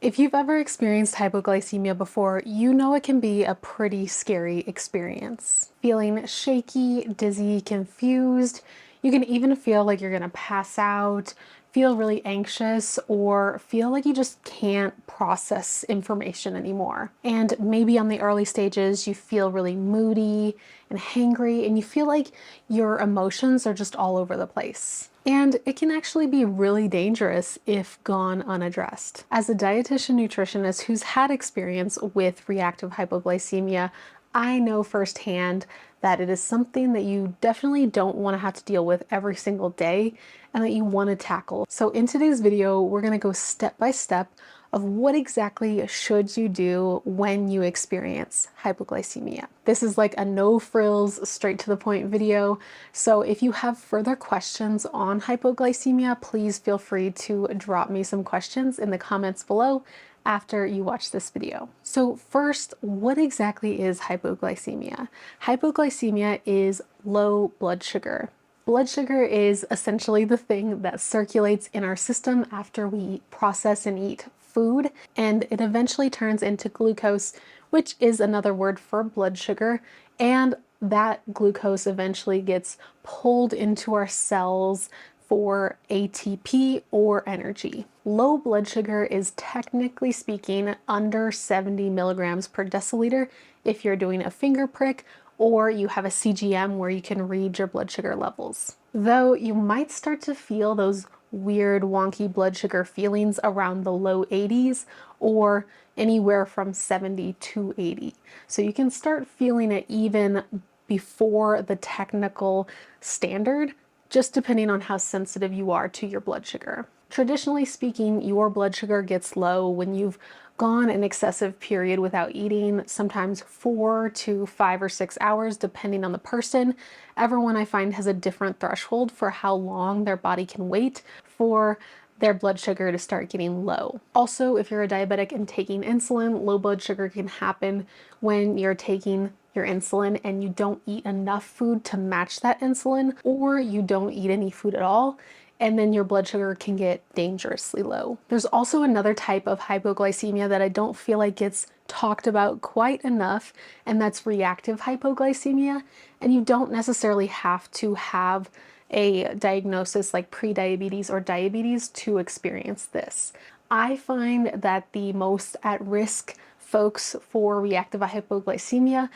If you've ever experienced hypoglycemia before, you know it can be a pretty scary experience. Feeling shaky, dizzy, confused, you can even feel like you're gonna pass out, feel really anxious, or feel like you just can't process information anymore. And maybe on the early stages, you feel really moody and hangry, and you feel like your emotions are just all over the place. And it can actually be really dangerous if gone unaddressed. As a dietitian nutritionist who's had experience with reactive hypoglycemia, I know firsthand that it is something that you definitely don't want to have to deal with every single day and that you want to tackle. So in today's video, we're going to go step by step of what exactly should you do when you experience hypoglycemia. This is like a no frills, straight to the point video. So if you have further questions on hypoglycemia, please feel free to drop me some questions in the comments below after you watch this video. So first, what exactly is hypoglycemia? Hypoglycemia is low blood sugar. Blood sugar is essentially the thing that circulates in our system after we process and eat food, and it eventually turns into glucose, which is another word for blood sugar, and that glucose eventually gets pulled into our cells for ATP or energy. Low blood sugar is technically speaking under 70 milligrams per deciliter if you're doing a finger prick or you have a CGM where you can read your blood sugar levels. Though you might start to feel those weird wonky blood sugar feelings around the low 80s or anywhere from 70 to 80. So you can start feeling it even before the technical standard, just depending on how sensitive you are to your blood sugar. Traditionally speaking, your blood sugar gets low when you've gone an excessive period without eating, sometimes 4 to 5 or 6 hours, depending on the person. Everyone I find has a different threshold for how long their body can wait for their blood sugar to start getting low. Also, if you're a diabetic and taking insulin, low blood sugar can happen when you're taking your insulin and you don't eat enough food to match that insulin, or you don't eat any food at all, and then your blood sugar can get dangerously low. There's also another type of hypoglycemia that I don't feel like gets talked about quite enough, and that's reactive hypoglycemia. And you don't necessarily have to have a diagnosis like prediabetes or diabetes to experience this. I find that the most at risk folks for reactive hypoglycemia,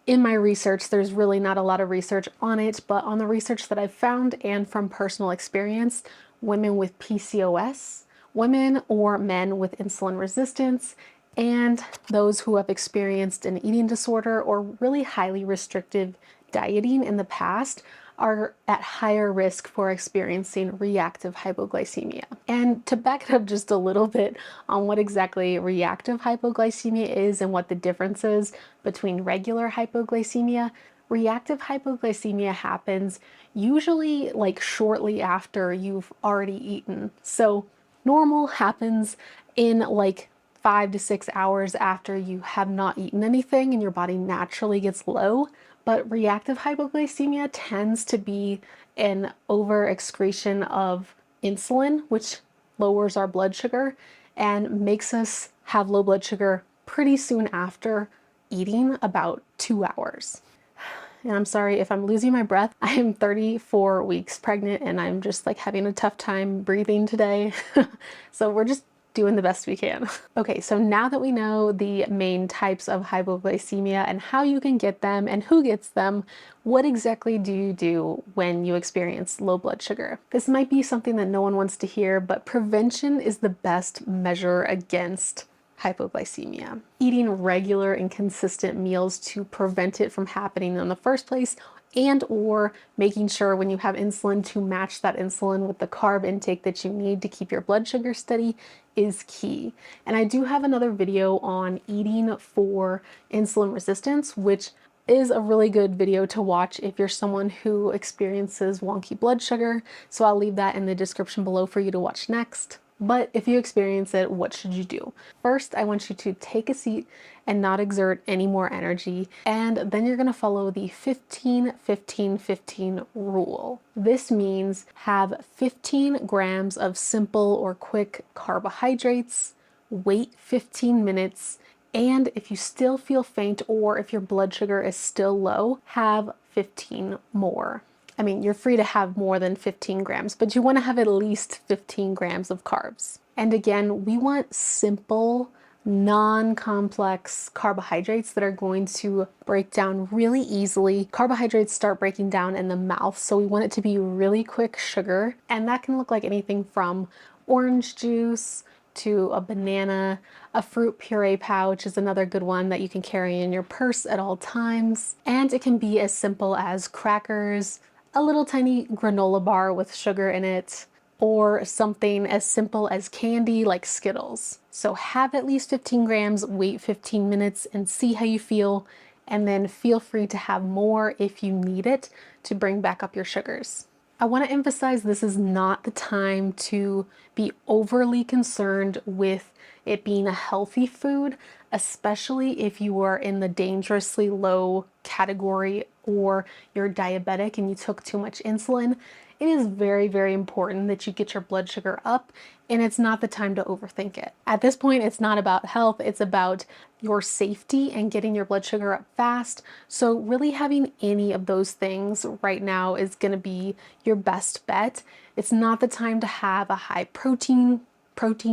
in my research, there's really not a lot of research on it, but on the research that I've found and from personal experience, women with PCOS, women or men with insulin resistance, and those who have experienced an eating disorder or really highly restrictive dieting in the past are at higher risk for experiencing reactive hypoglycemia. And to back it up just a little bit on what exactly reactive hypoglycemia is and what the difference is between regular hypoglycemia, reactive hypoglycemia happens usually like shortly after you've already eaten. So normal happens in like 5 to 6 hours after you have not eaten anything and your body naturally gets low. But reactive hypoglycemia tends to be an over excretion of insulin, which lowers our blood sugar and makes us have low blood sugar pretty soon after eating, about 2 hours. And I'm sorry if I'm losing my breath. I am 34 weeks pregnant and I'm just like having a tough time breathing today. So we're just doing the best we can. Okay, so now that we know the main types of hypoglycemia and how you can get them and who gets them, what exactly do you do when you experience low blood sugar? This might be something that no one wants to hear, but prevention is the best measure against hypoglycemia. Eating regular and consistent meals to prevent it from happening in the first place, and or making sure when you have insulin to match that insulin with the carb intake that you need to keep your blood sugar steady is key. And I do have another video on eating for insulin resistance, which is a really good video to watch if you're someone who experiences wonky blood sugar. So I'll leave that in the description below for you to watch next. But if you experience it, what should you do? First, I want you to take a seat and not exert any more energy. And then you're gonna follow the 15-15-15 rule. This means have 15 grams of simple or quick carbohydrates, wait 15 minutes, and if you still feel faint or if your blood sugar is still low, have 15 more. I mean, you're free to have more than 15 grams, but you want to have at least 15 grams of carbs. And again, we want simple, non-complex carbohydrates that are going to break down really easily. Carbohydrates start breaking down in the mouth, so we want it to be really quick sugar, and that can look like anything from orange juice to a banana. A fruit puree pouch is another good one that you can carry in your purse at all times. And it can be as simple as crackers, a little tiny granola bar with sugar in it, or something as simple as candy like Skittles. So have at least 15 grams, wait 15 minutes and see how you feel, and then feel free to have more if you need it to bring back up your sugars. I want to emphasize this is not the time to be overly concerned with it being a healthy food, especially if you are in the dangerously low category or you're diabetic and you took too much insulin. It is very, very important that you get your blood sugar up, and it's not the time to overthink it. At this point, it's not about health, it's about your safety and getting your blood sugar up fast. So really having any of those things right now is going to be your best bet. It's not the time to have a high protein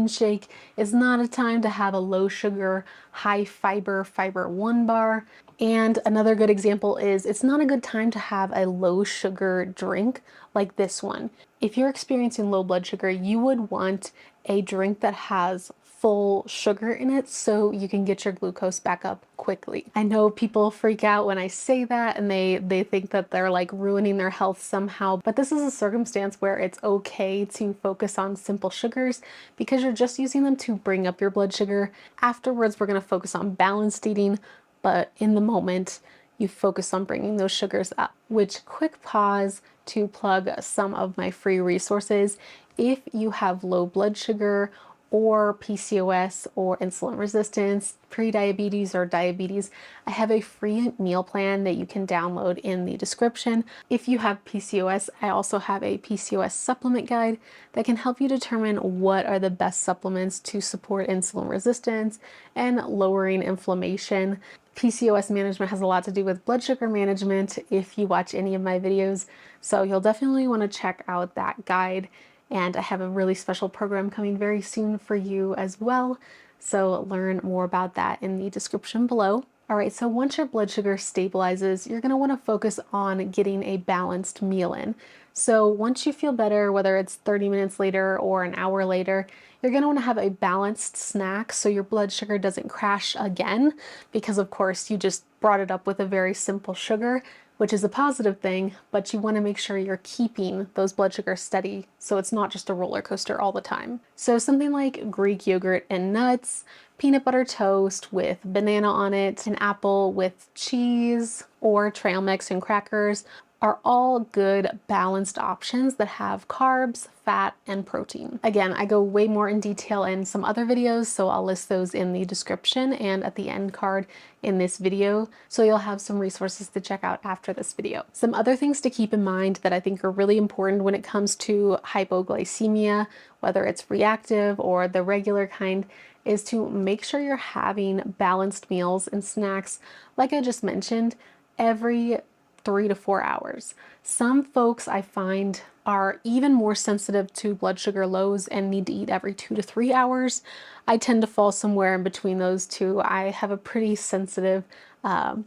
shake. It's not a time to have a low sugar, high fiber 1 bar. And another good example is it's not a good time to have a low sugar drink like this one. If you're experiencing low blood sugar, you would want a drink that has full sugar in it so you can get your glucose back up quickly. I know people freak out when I say that and they think that they're like ruining their health somehow, but this is a circumstance where it's okay to focus on simple sugars because you're just using them to bring up your blood sugar. Afterwards, we're going to focus on balanced eating, but in the moment, you focus on bringing those sugars up. Which, quick pause to plug some of my free resources. If you have low blood sugar or PCOS or insulin resistance, pre-diabetes or diabetes, I have a free meal plan that you can download in the description. If you have PCOS, I also have a PCOS supplement guide that can help you determine what are the best supplements to support insulin resistance and lowering inflammation. PCOS management has a lot to do with blood sugar management if you watch any of my videos, so you'll definitely want to check out that guide. And I have a really special program coming very soon for you as well. So learn more about that in the description below. All right, so once your blood sugar stabilizes, you're gonna wanna focus on getting a balanced meal in. So once you feel better, whether it's 30 minutes later or an hour later, you're gonna wanna have a balanced snack so your blood sugar doesn't crash again, because of course you just brought it up with a very simple sugar, which is a positive thing, but you want to make sure you're keeping those blood sugars steady so it's not just a roller coaster all the time. So something like Greek yogurt and nuts, peanut butter toast with banana on it, an apple with cheese, or trail mix and crackers are all good balanced options that have carbs, fat, and protein. Again, I go way more in detail in some other videos, so I'll list those in the description and at the end card in this video, so you'll have some resources to check out after this video. Some other things to keep in mind that I think are really important when it comes to hypoglycemia, whether it's reactive or the regular kind, is to make sure you're having balanced meals and snacks, like I just mentioned, every 3 to 4 hours. Some folks I find are even more sensitive to blood sugar lows and need to eat every 2 to 3 hours. I tend to fall somewhere in between those two. I have a pretty sensitive, I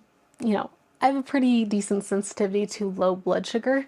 have a pretty decent sensitivity to low blood sugar.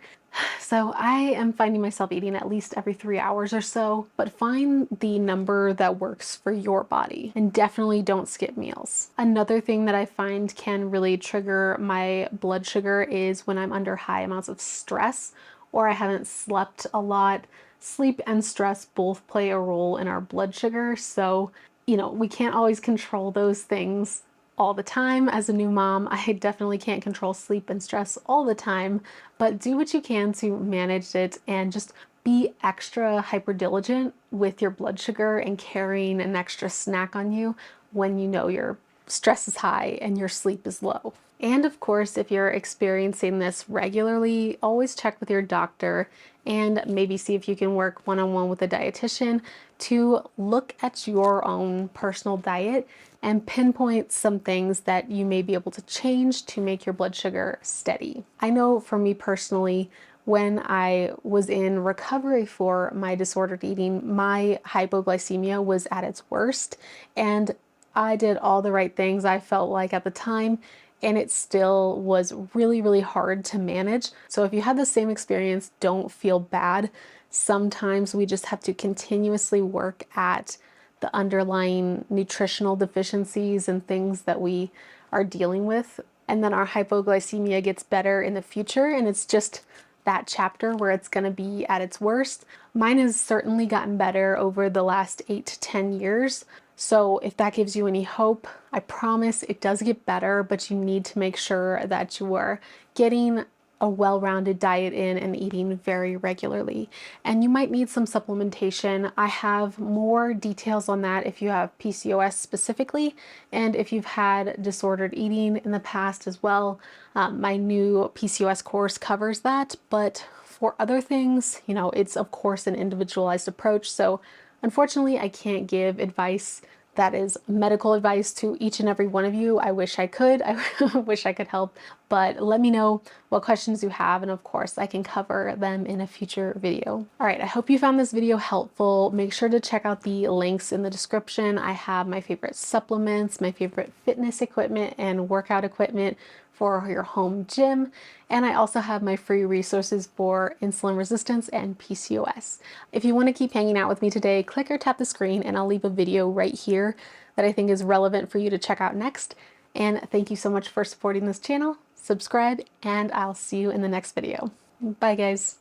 So I am finding myself eating at least every 3 hours or so, but find the number that works for your body and definitely don't skip meals. Another thing that I find can really trigger my blood sugar is when I'm under high amounts of stress or I haven't slept a lot. Sleep and stress both play a role in our blood sugar, so we can't always control those things all the time. As a new mom, I definitely can't control sleep and stress all the time, but do what you can to manage it and just be extra hyper diligent with your blood sugar and carrying an extra snack on you when you know you're stress is high and your sleep is low. And of course, if you're experiencing this regularly, always check with your doctor and maybe see if you can work one-on-one with a dietitian to look at your own personal diet and pinpoint some things that you may be able to change to make your blood sugar steady. I know for me personally, when I was in recovery for my disordered eating, my hypoglycemia was at its worst, and I did all the right things I felt like at the time, and it still was really, really hard to manage. So if you had the same experience, don't feel bad. Sometimes we just have to continuously work at the underlying nutritional deficiencies and things that we are dealing with. And then our hypoglycemia gets better in the future, and it's just that chapter where it's going to be at its worst. Mine has certainly gotten better over the last 8 to 10 years. So if that gives you any hope, I promise it does get better, but you need to make sure that you are getting a well-rounded diet in and eating very regularly. And you might need some supplementation. I have more details on that if you have PCOS specifically, and if you've had disordered eating in the past as well. My new PCOS course covers that, but for other things, it's of course an individualized approach. So unfortunately, I can't give advice that is medical advice to each and every one of you. I wish I could. I wish I could help, but let me know what questions you have, and of course I can cover them in a future video. All right, I hope you found this video helpful. Make sure to check out the links in the description. I have my favorite supplements, my favorite fitness equipment and workout equipment for your home gym. And I also have my free resources for insulin resistance and PCOS. If you want to keep hanging out with me today, click or tap the screen and I'll leave a video right here that I think is relevant for you to check out next. And thank you so much for supporting this channel. Subscribe, and I'll see you in the next video. Bye, guys.